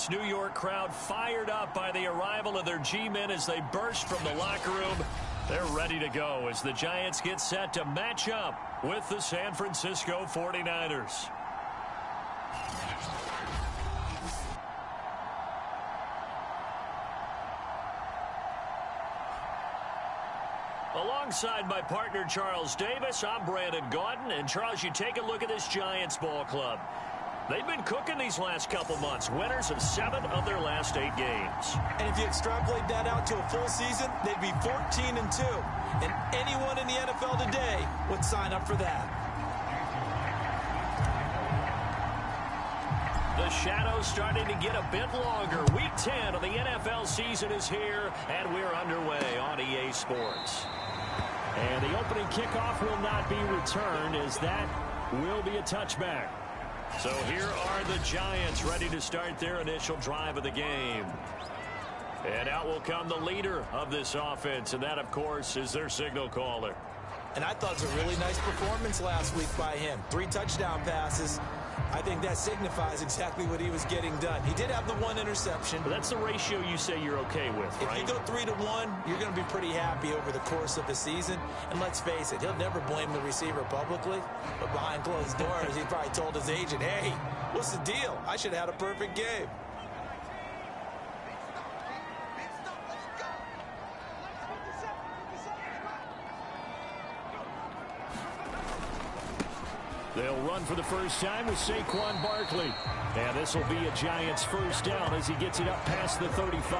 this New York crowd fired up by the arrival of their G-men as they burst from the locker room. They're ready to go as the Giants get set to match up with the San Francisco 49ers. Alongside my partner, Charles Davis, I'm Brandon Gaudin. And, Charles, you take a look at this Giants ball club. They've been cooking these last couple months, winners of 7 of their last 8 games. And if you extrapolate that out to a full season, they'd be 14-2. And anyone in the NFL today would sign up for that. The shadow's starting to get a bit longer. Week 10 of the NFL season is here, and we're underway on EA Sports. And the opening kickoff will not be returned, as that will be a touchback. So here are the Giants ready to start their initial drive of the game. And out will come the leader of this offense, and that, of course, is their signal caller. And I thought it was a really nice performance last week by him. 3 touchdown passes. I think that signifies exactly what he was getting done. He did have the 1 interception. But that's the ratio you say you're okay with, right? If you go 3-to-1, you're going to be pretty happy over the course of the season. And let's face it, he'll never blame the receiver publicly. But behind closed doors, he probably told his agent, hey, what's the deal? I should have had a perfect game. They'll run for the first time with Saquon Barkley. And this will be a Giants first down as he gets it up past the 35.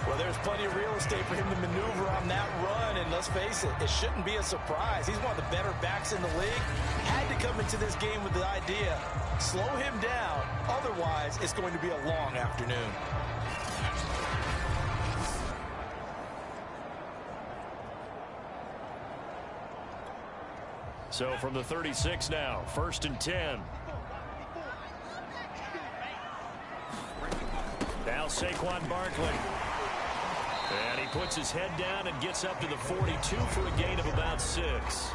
Well, there's plenty of real estate for him to maneuver on that run. And let's face it, it shouldn't be a surprise. He's one of the better backs in the league. Had to come into this game with the idea, slow him down. Otherwise, it's going to be a long afternoon. So from the 36 now, 1st and 10. Now Saquon Barkley. And he puts his head down and gets up to the 42 for a gain of about 6.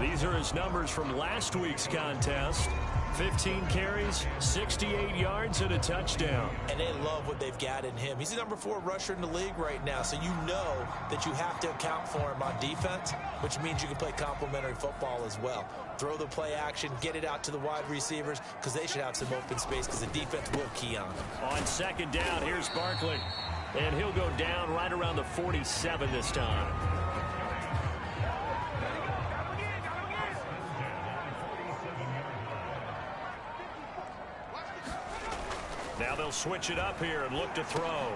These are his numbers from last week's contest. 15 carries, 68 yards, and a touchdown. And they love what they've got in him. He's the number 4 rusher in the league right now, so you know that you have to account for him on defense, which means you can play complementary football as well. Throw the play action, get it out to the wide receivers, because they should have some open space, because the defense will key on them. On 2nd down, here's Barkley. And he'll go down right around the 47 this time. Now they'll switch it up here and look to throw.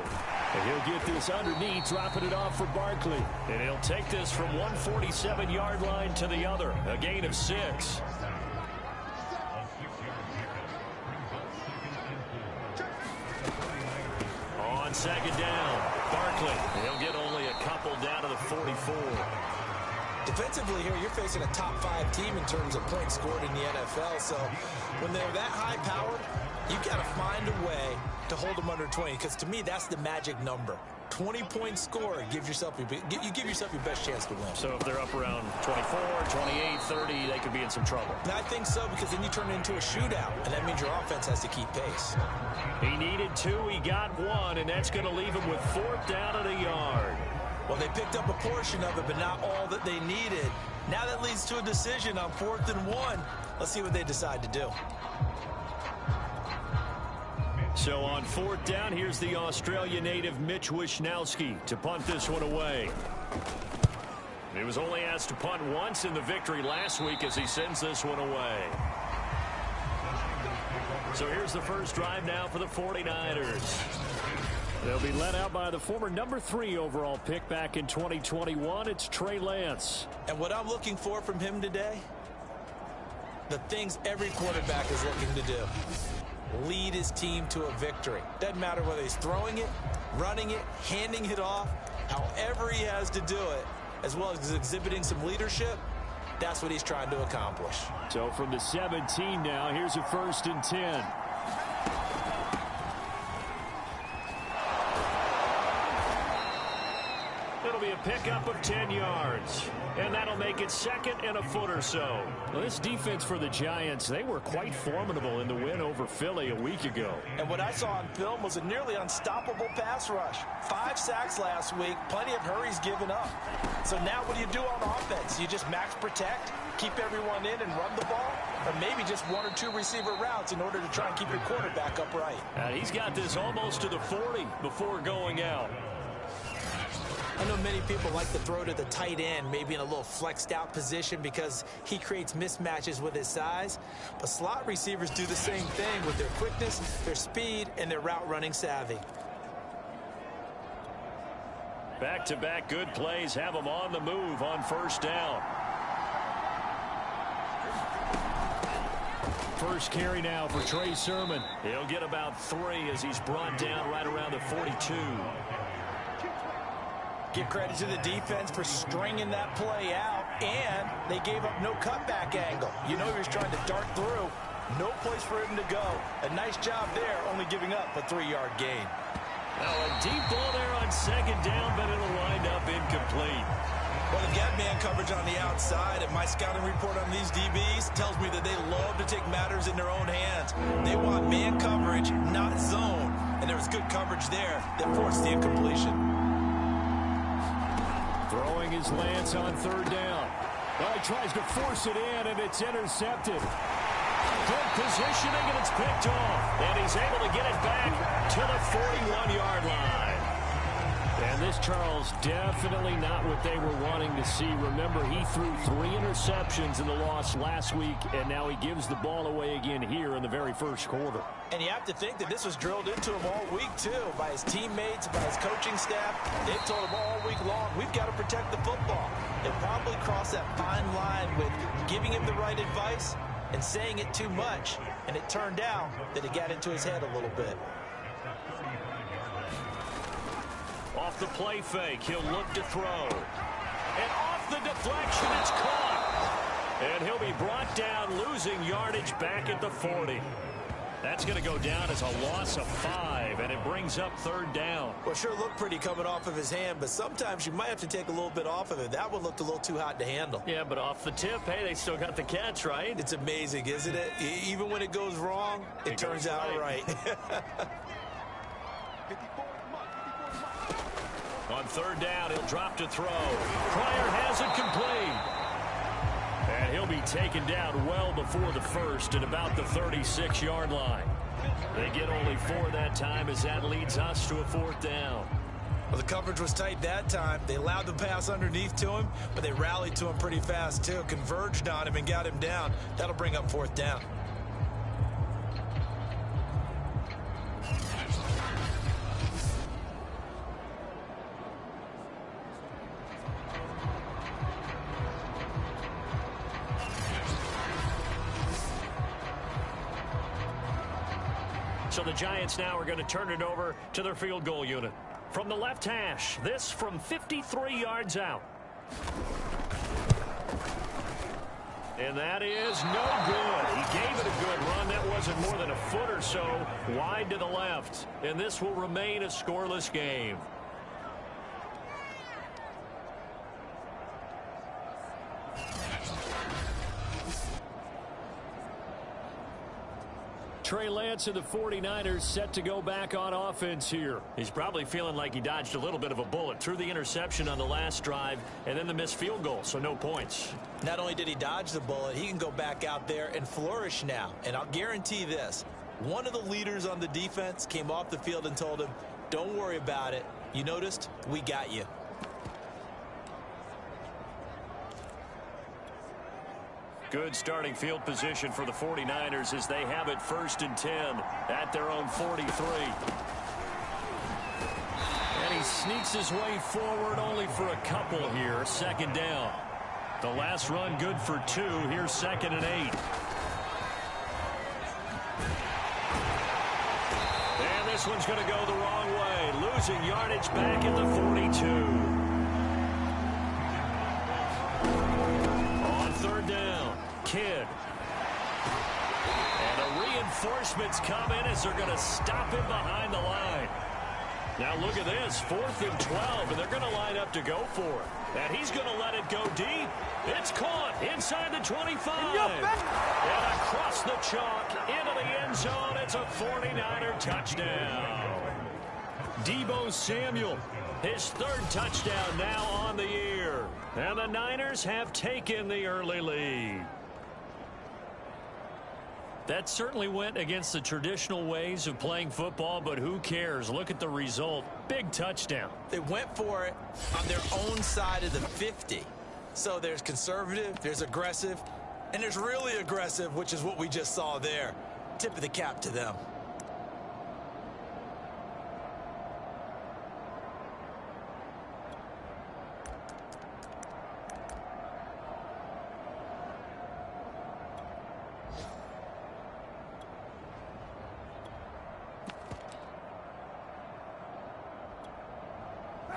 And he'll get this underneath, dropping it off for Barkley. And he'll take this from 147-yard line to the other. A gain of 6. On 2nd down, Barkley. He'll get only a couple down to the 44. Defensively here, you're facing a top 5 team in terms of points scored in the NFL. So when they're that high-powered, you've got to find a way to hold them under 20, because to me, that's the magic number. 20-point score gives yourself you give yourself your best chance to win. So if they're up around 24, 28, 30, they could be in some trouble. And I think so, because then you turn it into a shootout, and that means your offense has to keep pace. He needed 2, he got 1, and that's going to leave him with 4th down at a yard. Well, they picked up a portion of it, but not all that they needed. Now that leads to a decision on 4th and 1. Let's see what they decide to do. So on 4th down, here's the Australia native Mitch Wishnowski to punt this one away. He was only asked to punt once in the victory last week as he sends this one away. So here's the first drive now for the 49ers. They'll be led out by the former number 3 overall pick back in 2021. It's Trey Lance. And what I'm looking for from him today, the things every quarterback is looking to do. Lead his team to a victory. Doesn't matter whether he's throwing it, running it, handing it off, however he has to do it, as well as exhibiting some leadership, that's what he's trying to accomplish. So from the 17 now, here's a 1st and 10. It'll be only a pickup of 10 yards. And that'll make it second and a foot or so. Well, this defense for the Giants, they were quite formidable in the win over Philly a week ago. And what I saw on film was a nearly unstoppable pass rush. 5 sacks last week, plenty of hurries given up. So now what do you do on offense? You just max protect, keep everyone in and run the ball? Or maybe just 1 or 2 receiver routes in order to try and keep your quarterback upright? He's got this almost to the 40 before going out. I know many people like to throw to the tight end, maybe in a little flexed out position because he creates mismatches with his size. But slot receivers do the same thing with their quickness, their speed, and their route running savvy. Back-to-back good plays have him on the move on first down. First carry now for Trey Sermon. He'll get about 3 as he's brought down right around the 42. Give credit to the defense for stringing that play out, and they gave up no cutback angle. You know he was trying to dart through. No place for him to go. A nice job there, only giving up a 3-yard gain. Now a deep ball there on second down, but it'll wind up incomplete. Well, they've got man coverage on the outside, and my scouting report on these DBs tells me that they love to take matters in their own hands. They want man coverage, not zone. And there was good coverage there that forced the incompletion. Throwing his lance on third down. Well, he tries to force it in, and it's intercepted. Good positioning, and it's picked off. And he's able to get it back to the 41-yard line. And this, Charles, definitely not what they were wanting to see. Remember, he threw 3 interceptions in the loss last week, and now he gives the ball away again here in the very first quarter. And you have to think that this was drilled into him all week, too, by his teammates, by his coaching staff. They've told him all week long, we've got to protect the football. They probably crossed that fine line with giving him the right advice and saying it too much. And it turned out that it got into his head a little bit. Off the play fake, he'll look to throw. And off the deflection, it's caught. And he'll be brought down, losing yardage back at the 40. That's going to go down as a loss of 5, and it brings up third down. Well, sure looked pretty coming off of his hand, but sometimes you might have to take a little bit off of it. That one looked a little too hot to handle. Yeah, but off the tip, hey, they still got the catch, right? It's amazing, isn't it? Even when it goes wrong, it turns out right. On third down, he'll drop to throw. Pryor has it complete. And he'll be taken down well before the first at about the 36-yard line. They get only 4 that time as that leads us to a 4th down. Well, the coverage was tight that time. They allowed the pass underneath to him, but they rallied to him pretty fast, too. Converged on him and got him down. That'll bring up 4th down. So the Giants now are going to turn it over to their field goal unit. From the left hash, this from 53 yards out. And that is no good. He gave it a good run. That wasn't more than a foot or so wide to the left. And this will remain a scoreless game. Trey Lance of the 49ers set to go back on offense here. He's probably feeling like he dodged a little bit of a bullet. Threw the interception on the last drive and then the missed field goal, so no points. Not only did he dodge the bullet, he can go back out there and flourish now. And I'll guarantee this. One of the leaders on the defense came off the field and told him, don't worry about it. You noticed? We got you. Good starting field position for the 49ers as they have it 1st and 10 at their own 43. And he sneaks his way forward only for a couple here. 2nd down. The last run good for 2. Here's 2nd and 8. And this one's going to go the wrong way. Losing yardage back at the 42. Kidd. And the reinforcements come in as they're going to stop him behind the line. Now look at this, 4th and 12, and they're going to line up to go for it. And he's going to let it go deep. It's caught inside the 25. And across the chalk into the end zone. It's a 49er touchdown. Deebo Samuel, his 3rd touchdown now on the year. And the Niners have taken the early lead. That certainly went against the traditional ways of playing football, but who cares? Look at the result. Big touchdown. They went for it on their own side of the 50. So there's conservative, there's aggressive, and there's really aggressive, which is what we just saw there. Tip of the cap to them.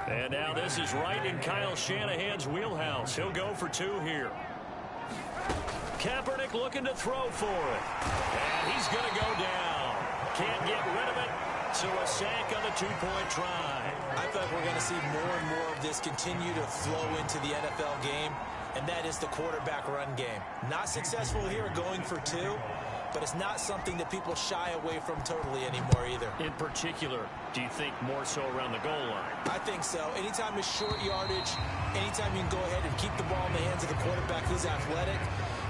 And now this is right in Kyle Shanahan's wheelhouse. He'll go for 2 here. Kaepernick looking to throw for it. And he's going to go down. Can't get rid of it. So a sack on the 2-point try. I feel like we're going to see more and more of this continue to flow into the NFL game, and that is the quarterback run game. Not successful here going for 2. But it's not something that people shy away from totally anymore either. In particular, do you think more so around the goal line? I think so. Anytime it's short yardage, anytime you can go ahead and keep the ball in the hands of the quarterback who's athletic,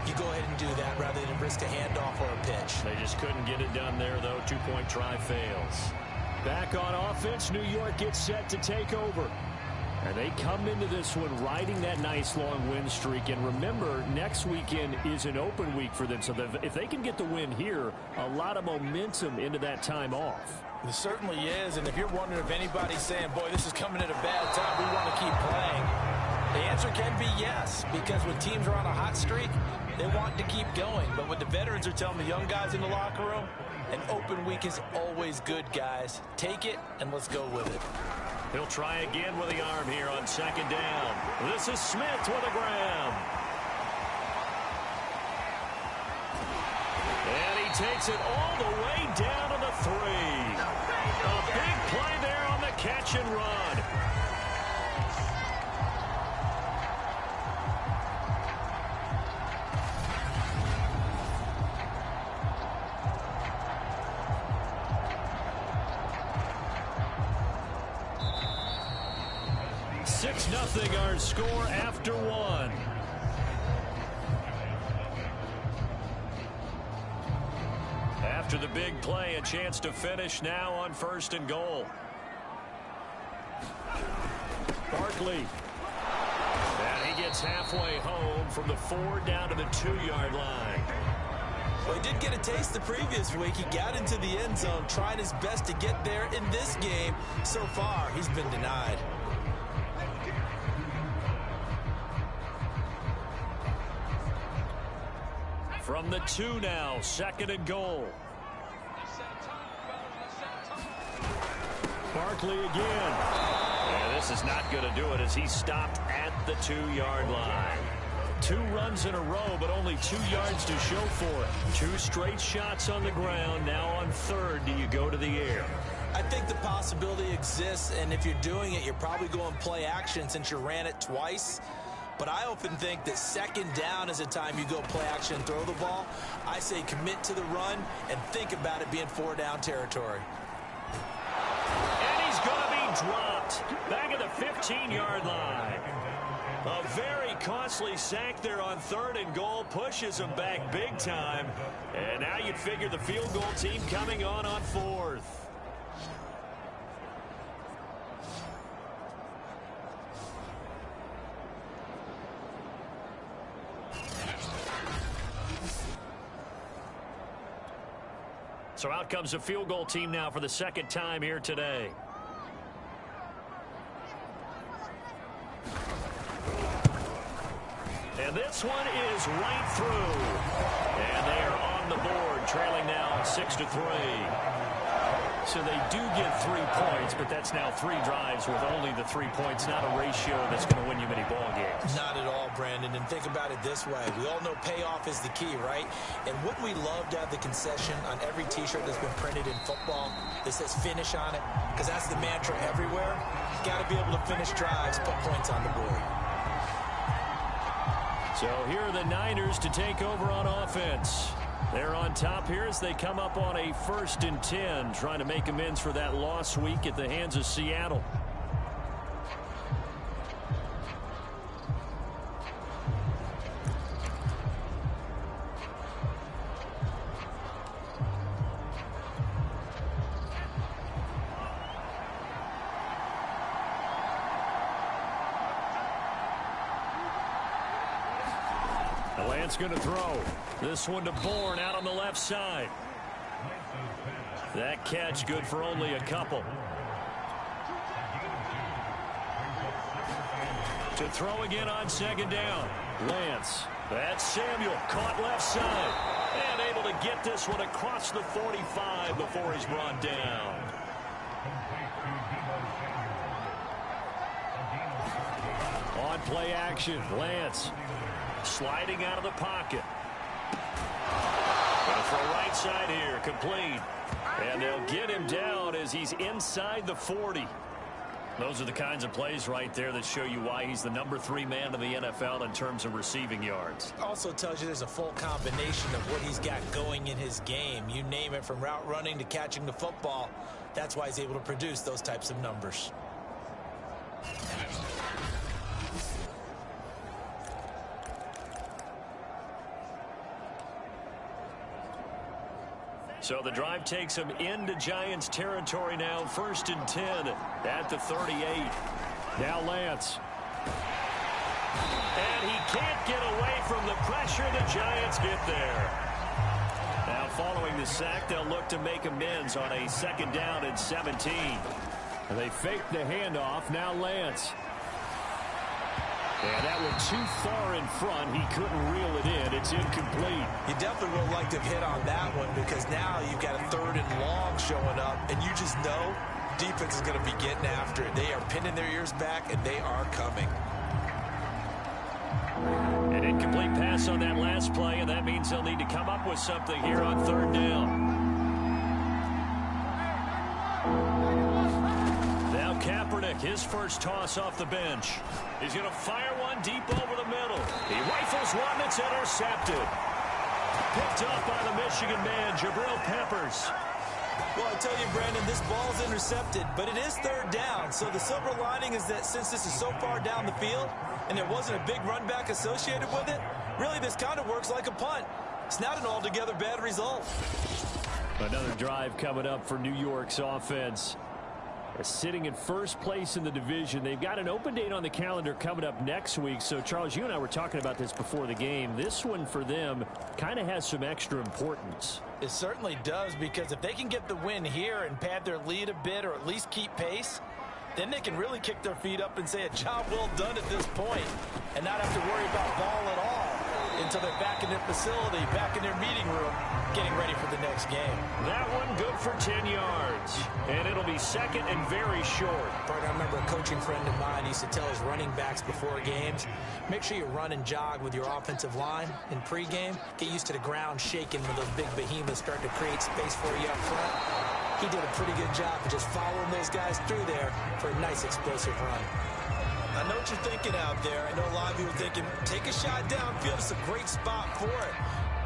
you go ahead and do that rather than risk a handoff or a pitch. They just couldn't get it done there, though. 2-point try fails. Back on offense, New York gets set to take over. And they come into this one riding that nice long win streak. And remember, next weekend is an open week for them. So if they can get the win here, a lot of momentum into that time off. It certainly is. And if you're wondering if anybody's saying, boy, this is coming at a bad time, we want to keep playing, the answer can be yes. Because when teams are on a hot streak, they want to keep going. But what the veterans are telling the young guys in the locker room, an open week is always good, guys. Take it, and let's go with it. He'll try again with the arm here on 2nd down. This is Smith with a grab. And he takes it all the way down to the 3. A big play there on the catch and run. Nothing our score after 1. After the big play, a chance to finish now on 1st and goal. Barkley. And he gets halfway home from the 4 down to the 2-yard line. Well, he did get a taste the previous week. He got into the end zone, trying his best to get there in this game. So far, he's been denied. From the 2 now, 2nd and goal. Barkley again. Yeah, this is not going to do it as he stopped at the 2-yard line. 2 runs in a row, but only 2 yards to show for it. 2 straight shots on the ground. Now on 3rd, do you go to the air? I think the possibility exists, and if you're doing it, you're probably going play action since you ran it twice. But I often think that 2nd down is a time you go play action and throw the ball. I say commit to the run and think about it being 4 down territory. And he's going to be dropped back at the 15-yard line. A very costly sack there on 3rd and goal pushes him back big time. And now you'd figure the field goal team coming on 4th. So out comes the field goal team now for the 2nd time here today. And this one is right through. And they are on the board, trailing now 6-3. So they do get 3 points, but that's now 3 drives with only the 3 points. Not a ratio that's going to win you many ball games. Not at all, Brandon. And think about it this way. We all know payoff is the key, right? And wouldn't we love to have the concession on every T-shirt that's been printed in football that says finish on it? Because that's the mantra everywhere. You got to be able to finish drives, put points on the board. So here are the Niners to take over on offense. They're on top here as they come up on a 1st and 10, trying to make amends for that lost week at the hands of Seattle. Lance going to throw. This one to Bourne out on the left side. That catch good for only a couple. To throw again on 2nd down. Lance. That's Samuel. Caught left side. And able to get this one across the 45 before he's brought down. On play action. Lance. Sliding out of the pocket. Going to throw right side here. Complete. And they'll get him down as he's inside the 40. Those are the kinds of plays right there that show you why he's the number 3 man in the NFL in terms of receiving yards. Also tells you there's a full combination of what he's got going in his game. You name it, from route running to catching the football. That's why he's able to produce those types of numbers. So the drive takes him into Giants territory now. 1st and 10 at the 38. Now Lance. And he can't get away from the pressure. The Giants get there. Now following the sack, they'll look to make amends on a 2nd down and 17. And they fake the handoff. Now Lance. And that went too far in front. He couldn't reel it in. It's incomplete. You definitely would like to have hit on that one, because now you've got a 3rd and long showing up, and you just know defense is going to be getting after it. They are pinning their ears back, and they are coming. An incomplete pass on that last play, and that means they'll need to come up with something here on 3rd down. Now Kaepernick, his first toss off the bench. He's going to fire one deep over the middle. He rifles one that's intercepted. Picked up by the Michigan man, Jabril Peppers. Well, I tell you, Brandon, this ball's intercepted, but it is 3rd down. So the silver lining is that since this is so far down the field and there wasn't a big run back associated with it, really this kind of works like a punt. It's not an altogether bad result. Another drive coming up for New York's offense. They're sitting in 1st place in the division. They've got an open date on the calendar coming up next week. So, Charles, you and I were talking about this before the game. This one for them kind of has some extra importance. It certainly does, because if they can get the win here and pad their lead a bit, or at least keep pace, then they can really kick their feet up and say a job well done at this point, and not have to worry about ball at all until they're back in their facility, back in their meeting room, getting ready for the next game. That one good for 10 yards. And it'll be 2nd and very short. Bart, I remember a coaching friend of mine used to tell his running backs before games, make sure you run and jog with your offensive line in pregame. Get used to the ground shaking when those big behemoths start to create space for you up front. He did a pretty good job of just following those guys through there for a nice explosive run. I know what you're thinking out there. I know a lot of people thinking, take a shot downfield. It's a great spot for it.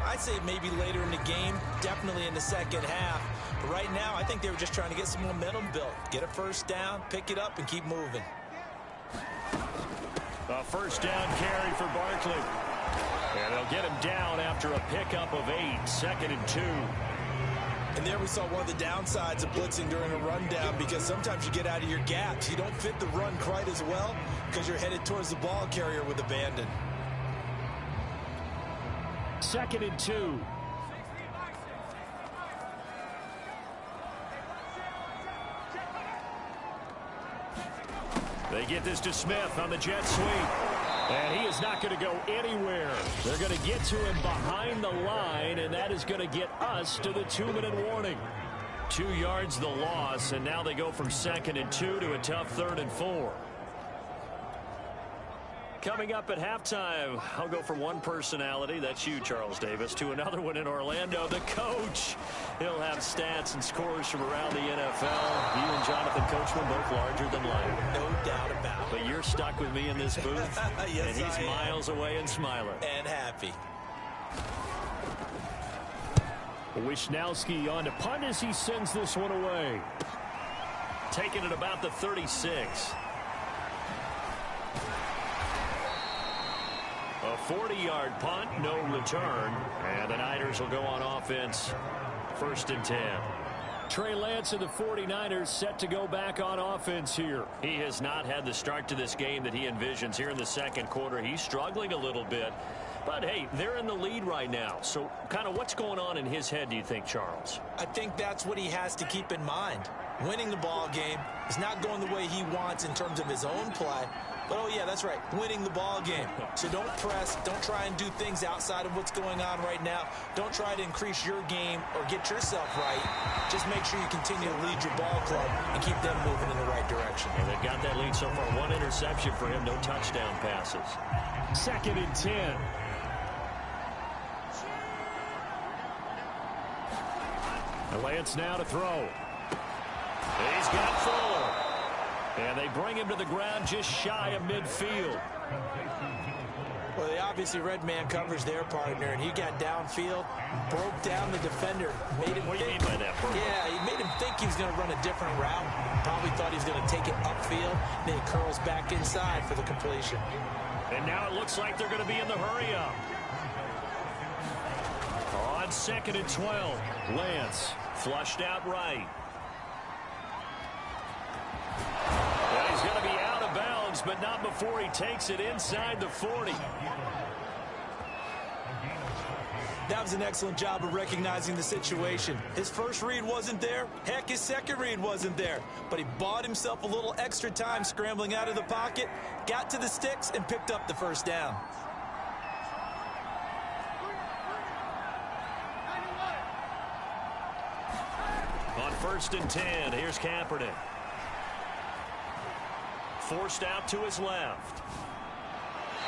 I'd say maybe later in the game, definitely in the 2nd half. But right now, I think they were just trying to get some momentum built. Get a 1st down, pick it up, and keep moving. A 1st down carry for Barkley. And they'll get him down after a pickup of 8, 2nd and 2. And there we saw one of the downsides of blitzing during a rundown, because sometimes you get out of your gaps. You don't fit the run quite as well because you're headed towards the ball carrier with abandon. 2nd and 2. They get this to Smith on the jet sweep. And he is not going to go anywhere. They're going to get to him behind the line, and that is going to get us to the 2-minute warning. 2 yards the loss, and now they go from 2nd and 2 to a tough 3rd and 4. Coming up at halftime, I'll go from one personality, that's you, Charles Davis, to another one in Orlando, the coach. He'll have stats and scores from around the NFL. You and Jonathan Coachman both larger than life. No doubt about it. But you're stuck with me in this booth, yes, and he's miles away and smiling. And happy. Wishnowski on to punt as he sends this one away. Taking it about the 36. A 40-yard punt, no return. And the Niners will go on offense, 1st and 10. Trey Lance and the 49ers set to go back on offense here. He has not had the start to this game that he envisions here in the 2nd quarter. He's struggling a little bit. But, hey, they're in the lead right now. So kind of what's going on in his head, do you think, Charles? I think that's what he has to keep in mind. Winning the ball game is not going the way he wants in terms of his own play. But, oh, yeah, that's right, winning the ball game. So don't press. Don't try and do things outside of what's going on right now. Don't try to increase your game or get yourself right. Just make sure you continue to lead your ball club and keep them moving in the right direction. And they've got that lead so far. 1 interception for him, no touchdown passes. 2nd and 10. Lance now to throw. He's got Fuller. And they bring him to the ground just shy of midfield. Well, they obviously red man covers their partner, and he got downfield, broke down the defender, made him What do you think. mean by that, Bert? Yeah, he made him think he was going to run a different route. Probably thought he was going to take it upfield. Then he curls back inside for the completion. And now it looks like they're going to be in the hurry-up. On 2nd and 12, Lance flushed out right. And he's going to be out of bounds, but not before he takes it inside the 40. That was an excellent job of recognizing the situation. His first read wasn't there. Heck, his second read wasn't there. But he bought himself a little extra time scrambling out of the pocket, got to the sticks, and picked up the first down. On 1st and 10, here's Kaepernick. Forced out to his left.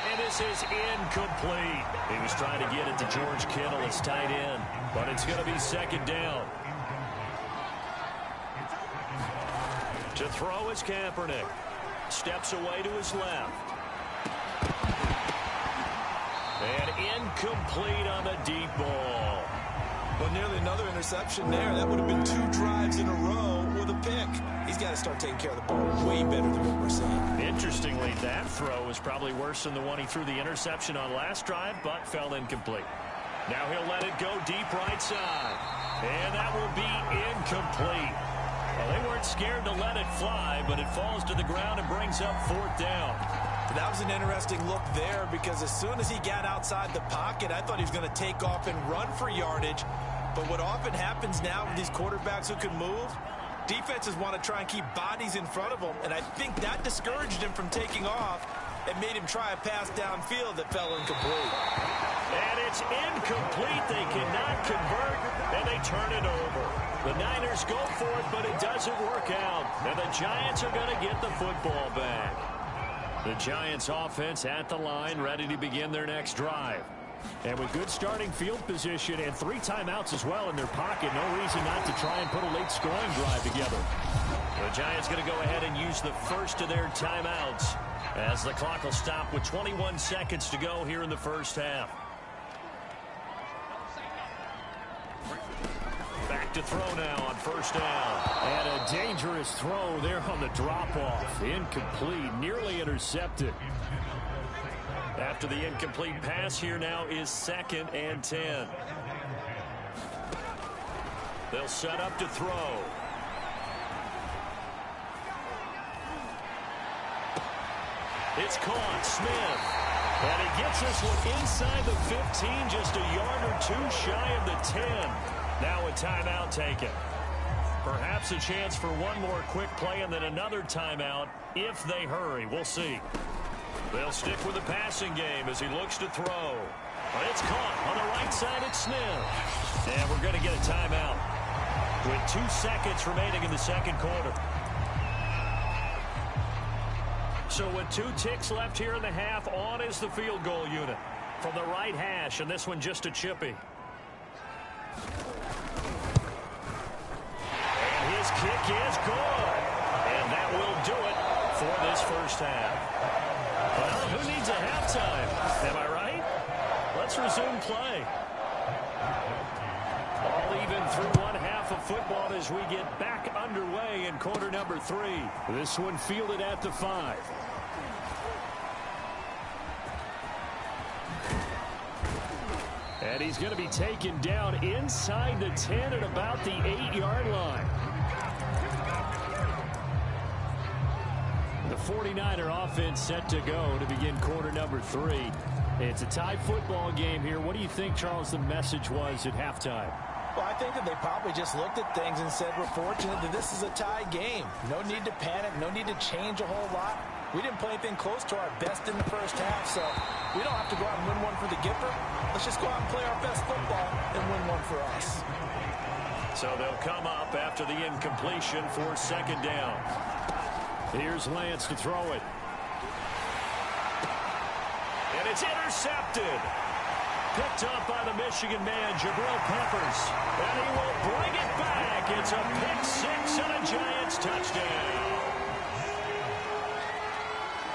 And this is incomplete. He was trying to get it to George Kittle, his tight end. But it's going to be 2nd down. To throw is Kaepernick. Steps away to his left. And incomplete on the deep ball. Well, nearly another interception there. That would have been 2 drives in a row with a pick. He's got to start taking care of the ball way better than what we're seeing. Interestingly, that throw was probably worse than the one he threw the interception on last drive, but fell incomplete. Now he'll let it go deep right side. And that will be incomplete. Well, they weren't scared to let it fly, but it falls to the ground and brings up 4th down. That was an interesting look there because as soon as he got outside the pocket, I thought he was going to take off and run for yardage. But what often happens now with these quarterbacks who can move, defenses want to try and keep bodies in front of them, and I think that discouraged him from taking off and made him try a pass downfield that fell incomplete. And it's incomplete. They cannot convert, and they turn it over. The Niners go for it, but it doesn't work out. And the Giants are going to get the football back. The Giants offense at the line, ready to begin their next drive. And with good starting field position and 3 timeouts as well in their pocket, no reason not to try and put a late scoring drive together. The Giants going to go ahead and use the first of their timeouts as the clock will stop with 21 seconds to go here in the first half. Back to throw now on 1st down. And a dangerous throw there on the drop-off. Incomplete, nearly intercepted. After the incomplete pass, here now is 2nd and 10. They'll set up to throw. It's caught. Smith. And he gets this one inside the 15, just a yard or 2 shy of the 10. Now a timeout taken. Perhaps a chance for one more quick play and then another timeout if they hurry. We'll see. They'll stick with the passing game as he looks to throw. It's caught on the right side. It's Smith. And we're going to get a timeout. with 2 seconds remaining in the second quarter. So with 2 ticks left here in the half, on is the field goal unit from the right hash, and this one just a chippy. And his kick is good. And that will do it for this first half. Well, who needs a halftime? Am I right? Let's resume play. All even through one half of football as we get back underway in quarter number 3. This one fielded at the 5. And he's going to be taken down inside the 10 at about the 8-yard line. The 49er offense set to go to begin quarter number 3. It's a tie football game here. What do you think, Charles, the message was at halftime? Well, I think that they probably just looked at things and said, we're fortunate that this is a tie game. No need to panic. No need to change a whole lot. We didn't play anything close to our best in the first half, so we don't have to go out and win one for the Gipper. Let's just go out and play our best football and win one for us. So they'll come up after the incompletion for second down. Here's Lance to throw it. And it's intercepted. Picked up by the Michigan man, Jabril Peppers. And he will bring it back. It's a pick-6 and a Giants touchdown.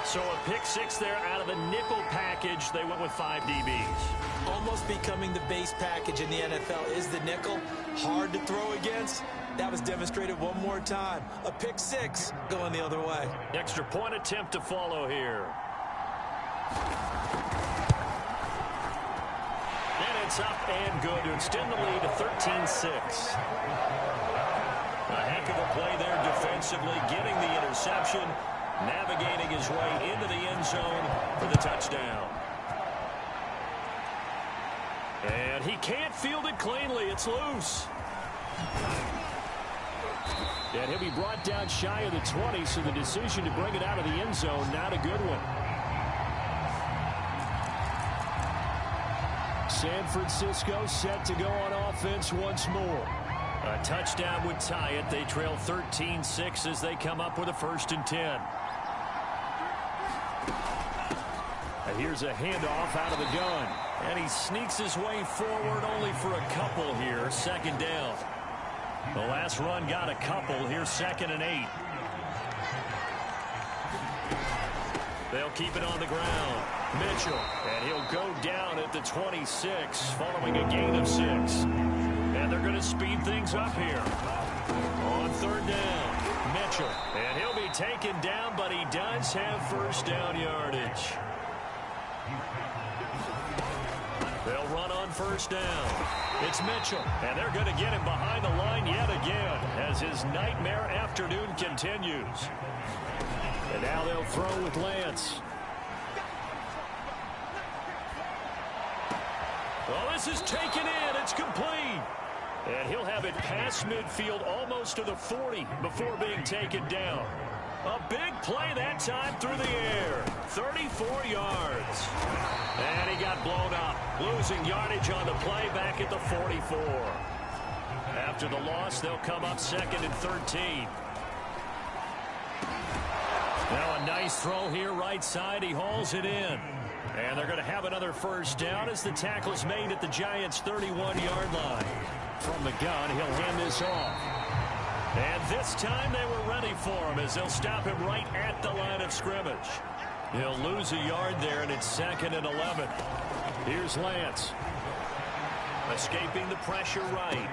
So a pick-6 there out of the nickel package. They went with 5 DBs. Almost becoming the base package in the NFL is the nickel. Hard to throw against. That was demonstrated one more time. A pick-6 going the other way. Extra point attempt to follow here. And it's up and good to extend the lead to 13-6. A heck of a play there defensively, getting the interception, navigating his way into the end zone for the touchdown. And he can't field it cleanly. It's loose. And he'll be brought down shy of the 20, so the decision to bring it out of the end zone, not a good one. San Francisco set to go on offense once more. A touchdown would tie it. They trail 13-6 as they come up with a 1st and 10. And here's a handoff out of the gun. And he sneaks his way forward only for a couple here. Second down. The last run got a couple. Here's 2nd and 8. They'll keep it on the ground. Mitchell. And he'll go down at the 26 following a gain of 6. And they're going to speed things up here. On 3rd down. Mitchell. And he'll be taken down, but he does have 1st down yardage. They'll run on 1st down. It's Mitchell, and they're going to get him behind the line yet again as his nightmare afternoon continues. And now they'll throw with Lance. Well, this is taken in. It's complete. And he'll have it past midfield almost to the 40 before being taken down. A big play that time through the air. 34 yards. And he got blown up. Losing yardage on the play back at the 44. After the loss, they'll come up 2nd and 13. Now a nice throw here right side. He hauls it in. And they're going to have another 1st down as the tackle's made at the Giants' 31-yard line. From the gun, he'll hand this off. And this time they were ready for him as they'll stop him right at the line of scrimmage. He'll lose a yard there, and it's 2nd and 11. Here's Lance. Escaping the pressure right.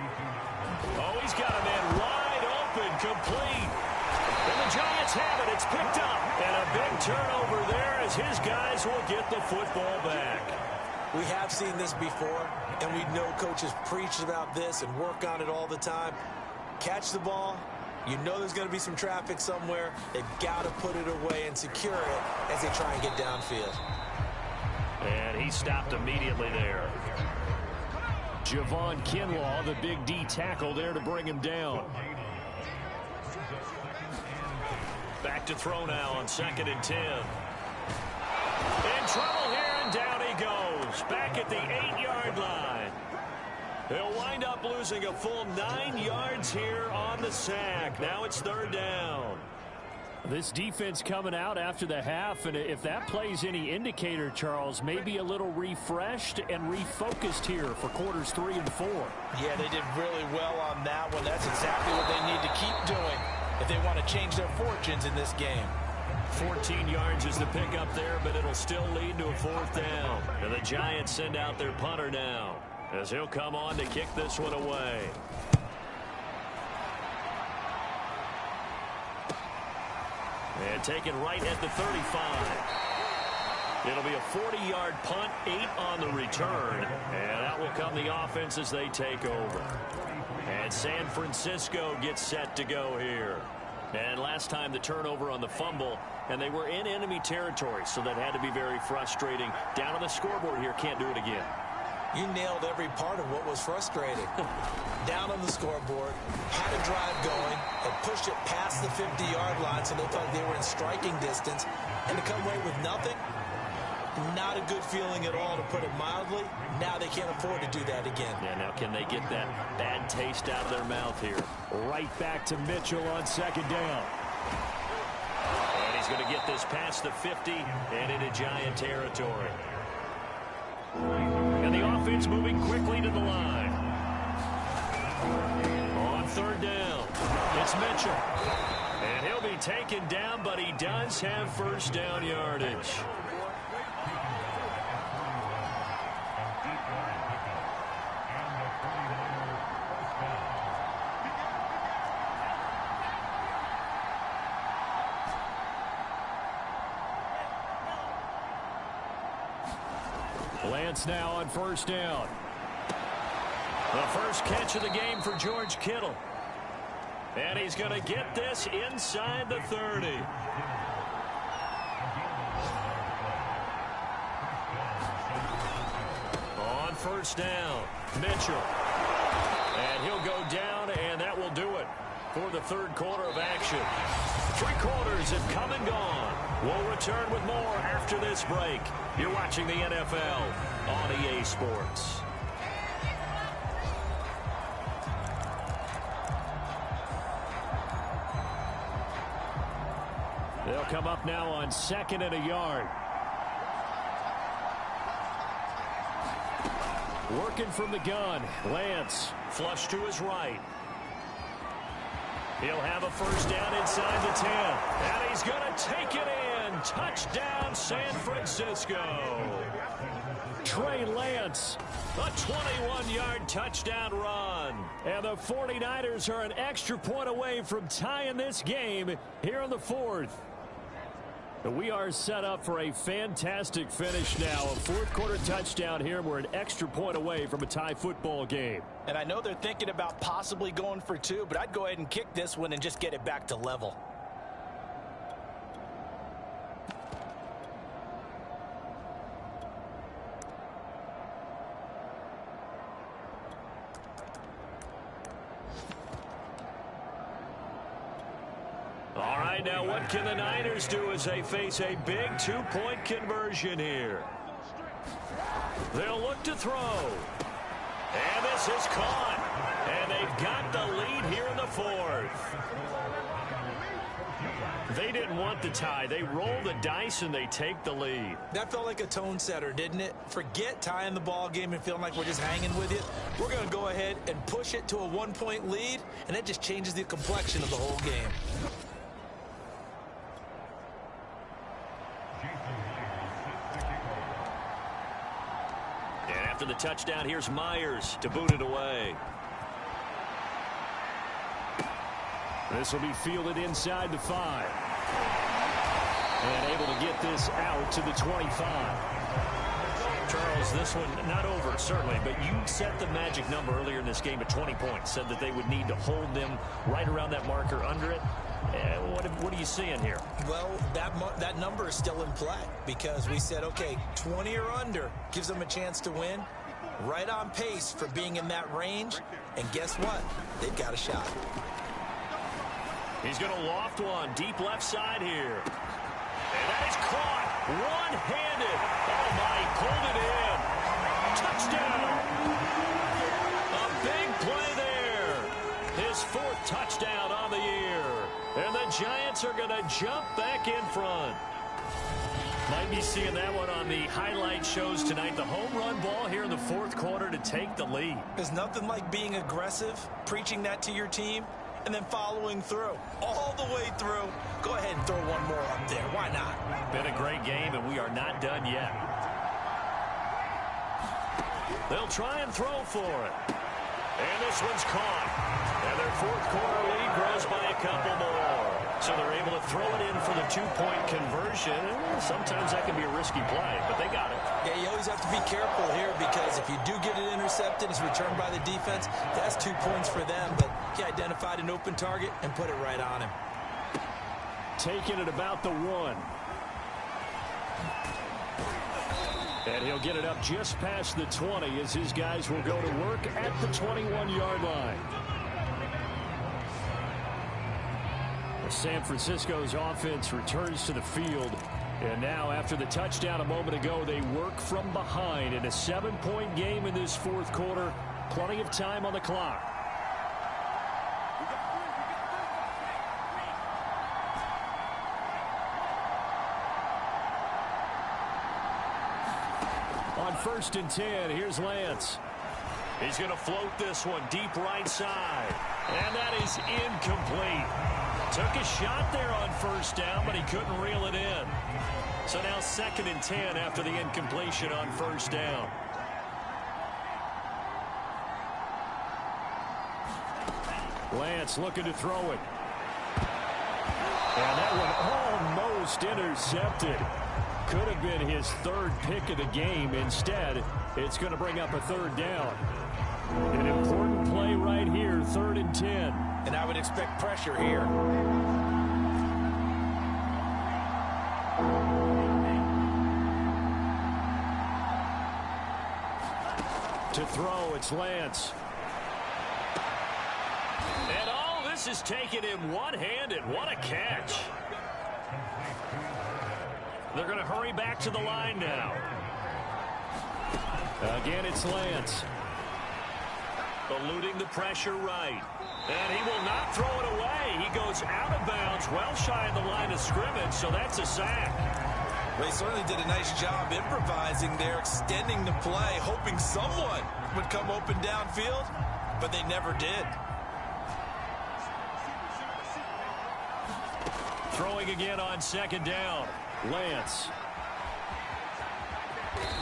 Oh, he's got a man wide open, complete. And the Giants have it. It's picked up. And a big turnover there as his guys will get the football back. We have seen this before, and we know coaches preach about this and work on it all the time. Catch the ball. You know there's going to be some traffic somewhere. They've got to put it away and secure it as they try and get downfield. And he stopped immediately there. Javon Kinlaw, the big D tackle there to bring him down. Back to throw now on 2nd and 10. In trouble here, and down he goes. Back at the 8-yard line. He'll wind up losing a full 9 yards here on the sack. Now it's third down. This defense coming out after the half, and if that plays any indicator, Charles, maybe a little refreshed and refocused here for quarters 3 and 4. Yeah, they did really well on that one. That's exactly what they need to keep doing if they want to change their fortunes in this game. 14 yards is the pickup there, but it'll still lead to a fourth down. And the Giants send out their punter now, as he'll come on to kick this one away. And taken right at the 35. It'll be a 40-yard punt, 8 on the return. And out will come the offense as they take over. And San Francisco gets set to go here. And last time the turnover on the fumble, and they were in enemy territory, so that had to be very frustrating. Down on the scoreboard here, can't do it again. You nailed every part of what was frustrating. Down on the scoreboard, had a drive going, and pushed it past the 50-yard line so they felt they were in striking distance, and to come away with nothing, not a good feeling at all, to put it mildly. Now they can't afford to do that again. Yeah, now can they get that bad taste out of their mouth here? Right back to Mitchell on second down. And he's going to get this past the 50 and into Giant territory. And the offense moving quickly to the line. On third down, it's Mitchell. And he'll be taken down, but he does have first down yardage. Lance now on first down. The first catch of the game for George Kittle. And he's going to get this inside the 30. On first down, Mitchell. And he'll go down, and that will do it for the third quarter of action. 3 quarters have come and gone. We'll return with more after this break. You're watching the NFL on EA Sports. They'll come up now on 2nd and a yard. Working from the gun, Lance. Flush to his right. He'll have a first down inside the 10. And he's going to take it in. Touchdown, San Francisco. Trey Lance. A 21-yard touchdown run. And the 49ers are an extra point away from tying this game here in the 4th. We are set up for a fantastic finish now. A fourth quarter touchdown here. We're an extra point away from a tie football game. And I know they're thinking about possibly going for 2, but I'd go ahead and kick this one and just get it back to level. All right, now what can the Niners do as they face a big 2-point conversion here? They'll look to throw. And this is caught. And they've got the lead here in the 4th. They didn't want the tie. They roll the dice and they take the lead. That felt like a tone setter, didn't it? Forget tying the ball game and feeling like we're just hanging with it. We're going to go ahead and push it to a 1-point lead, and that just changes the complexion of the whole game. And after the touchdown, here's Myers to boot it away. This will be fielded inside the 5. And able to get this out to the 25. Charles, this one not over, certainly, but you set the magic number earlier in this game at 20 points. Said that they would need to hold them right around that marker under it. What are you seeing here? Well, that number is still in play because we said, okay, 20 or under gives them a chance to win. Right on pace for being in that range. And guess what? They've got a shot. He's going to loft one deep left side here. And that is caught one-handed. Oh, my, he pulled it in. Touchdown. A 4th touchdown on the year. And the Giants are going to jump back in front. Might be seeing that one on the highlight shows tonight. The home run ball here in the 4th quarter to take the lead. There's nothing like being aggressive, preaching that to your team, and then following through. All the way through. Go ahead and throw one more up there. Why not? Been a great game, and we are not done yet. They'll try and throw for it. And this one's caught. And their 4th quarter lead grows by a couple more. So they're able to throw it in for the 2-point conversion. Sometimes that can be a risky play, but they got it. Yeah, you always have to be careful here because if you do get it intercepted, it's returned by the defense. That's 2 points for them, but he identified an open target and put it right on him. Taking it about the 1. And he'll get it up just past the 20 as his guys will go to work at the 21-yard line. San Francisco's offense returns to the field. And now, after the touchdown a moment ago, they work from behind in a 7-point game in this 4th quarter. Plenty of time on the clock. On 1st and 10, here's Lance. He's going to float this one deep right side. And that is incomplete. Took a shot there on 1st down, but he couldn't reel it in. So now 2nd and 10 after the incompletion on 1st down. Lance looking to throw it. And that one almost intercepted. Could have been his 3rd pick of the game. Instead, it's going to bring up a 3rd down. An important play right here, 3rd and 10. And I would expect pressure here. To throw, it's Lance. And all this is taken in one-handed. What a catch. They're going to hurry back to the line now. Again, it's Lance. Eluding the pressure right. And he will not throw it away. He goes out of bounds, well shy of the line of scrimmage, so that's a sack. Well, he certainly did a nice job improvising there, extending the play, hoping someone would come open downfield, but they never did. Throwing again on 2nd down. Lance.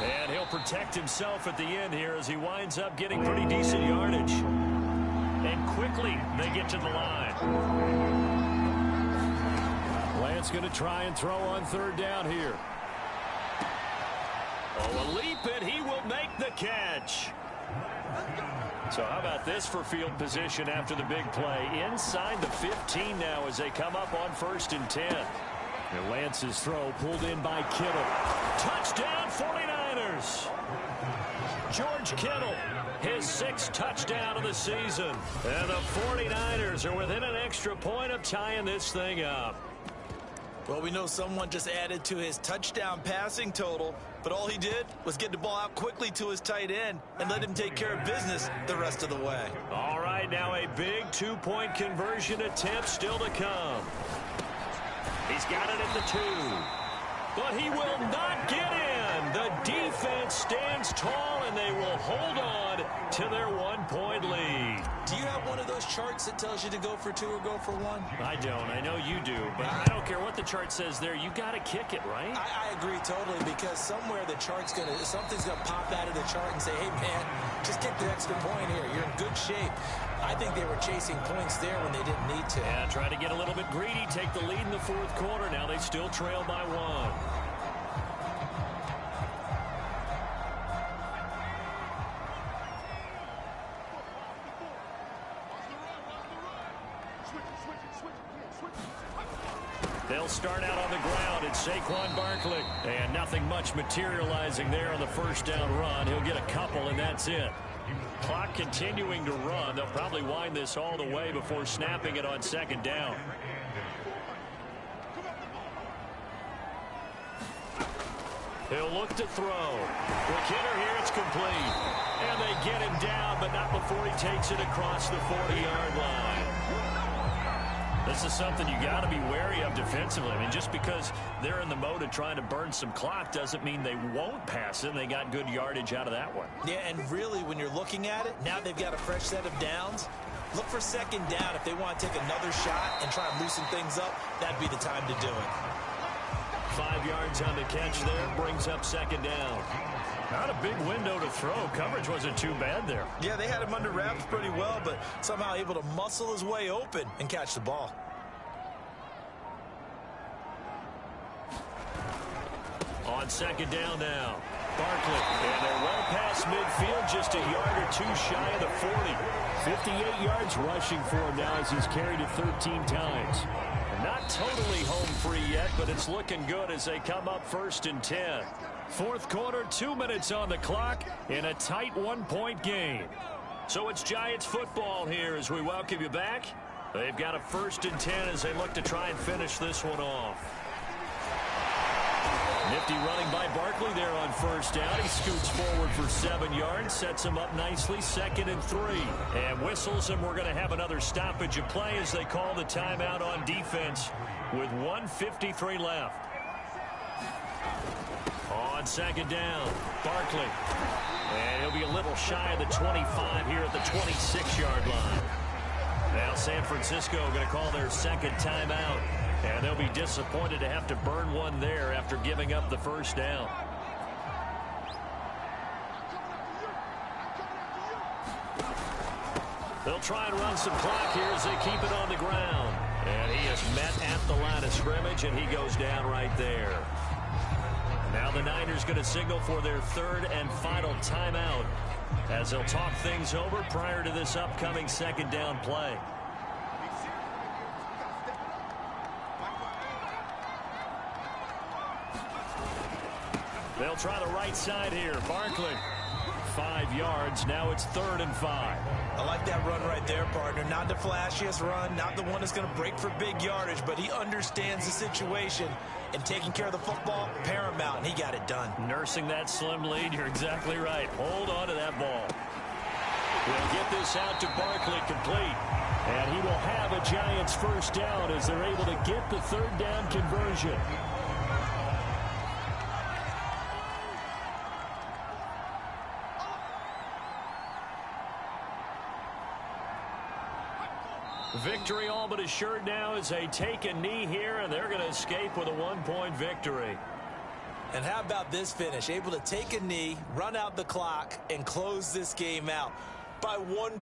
And he'll protect himself at the end here as he winds up getting pretty decent yardage. And quickly they get to the line. Lance going to try and throw on 3rd down here. Oh, a leap, and he will make the catch. So how about this for field position after the big play? Inside the 15 now as they come up on 1st and 10. And Lance's throw pulled in by Kittle. Touchdown 49ers. George Kittle, his 6th touchdown of the season. And the 49ers are within an extra point of tying this thing up. Well, we know someone just added to his touchdown passing total, but all he did was get the ball out quickly to his tight end and let him take care of business the rest of the way. All right, now a big 2-point conversion attempt still to come. He's got it at the 2. But he will not get in. The defense stands tall, and they will hold on to their 1-point lead. Do you have one of those charts that tells you to go for 2 or go for 1? I don't. I know you do, but I don't care what the chart says there. You got to kick it, right? I agree totally, because somewhere the chart's something's gonna pop out of the chart and say, hey man, just kick the extra point here. You're in good shape. I think they were chasing points there when they didn't need to. Yeah, try to get a little bit greedy, take the lead in the 4th quarter. Now they still trail by 1. They'll start out on the ground. It's Saquon Barkley. And nothing much materializing there on the 1st down run. He'll get a couple, and that's it. Clock continuing to run. They'll probably wind this all the way before snapping it on 2nd down. He'll look to throw. Quick hitter here, it's complete. And they get him down, but not before he takes it across the 40-yard line. this is something you got to be wary of defensively. I mean, just because they're in the mode of trying to burn some clock doesn't mean they won't pass it, and they got good yardage out of that one. Yeah, and really, when you're looking at it, now they've got a fresh set of downs. Look for second down. If they want to take another shot and try and loosen things up, that'd be the time to do it. 5 yards on the catch there, brings up second down. Not a big window to throw. Coverage wasn't too bad there. Yeah, they had him under wraps pretty well, but somehow able to muscle his way open and catch the ball. On second down now, Barkley. And they're well past midfield, just a yard or two shy of the 40. 58 yards rushing for him now as he's carried it 13 times. Not totally home free yet, but it's looking good as they come up 1st and 10. Fourth quarter, 2 minutes on the clock in a tight 1-point game. So it's Giants football here as we welcome you back. They've got a 1st and 10 as they look to try and finish this one off. Nifty running by Barkley there on 1st down. He scoots forward for 7 yards, sets him up nicely, 2nd and 3. And whistles, and we're going to have another stoppage of play as they call the timeout on defense with 1:53 left. On second down, Barkley. And he'll be a little shy of the 25 here at the 26-yard line. Now San Francisco going to call their second timeout. And they'll be disappointed to have to burn one there after giving up the 1st down. They'll try and run some clock here as they keep it on the ground. And he is met at the line of scrimmage, and he goes down right there. Now the Niners going to signal for their 3rd and final timeout as they'll talk things over prior to this upcoming 2nd down play. They'll try the right side here. Barkley, 5 yards. Now it's 3rd and 5. I like that run right there, partner. Not the flashiest run, not the one that's going to break for big yardage, but he understands the situation, and taking care of the football, paramount, and he got it done. Nursing that slim lead, you're exactly right. Hold on to that ball. We'll get this out to Barkley, complete. And he will have a Giants 1st down as they're able to get the 3rd down conversion. Victory all but assured now as they take a knee here, and they're going to escape with a 1-point victory. And how about this finish? Able to take a knee, run out the clock, and close this game out by 1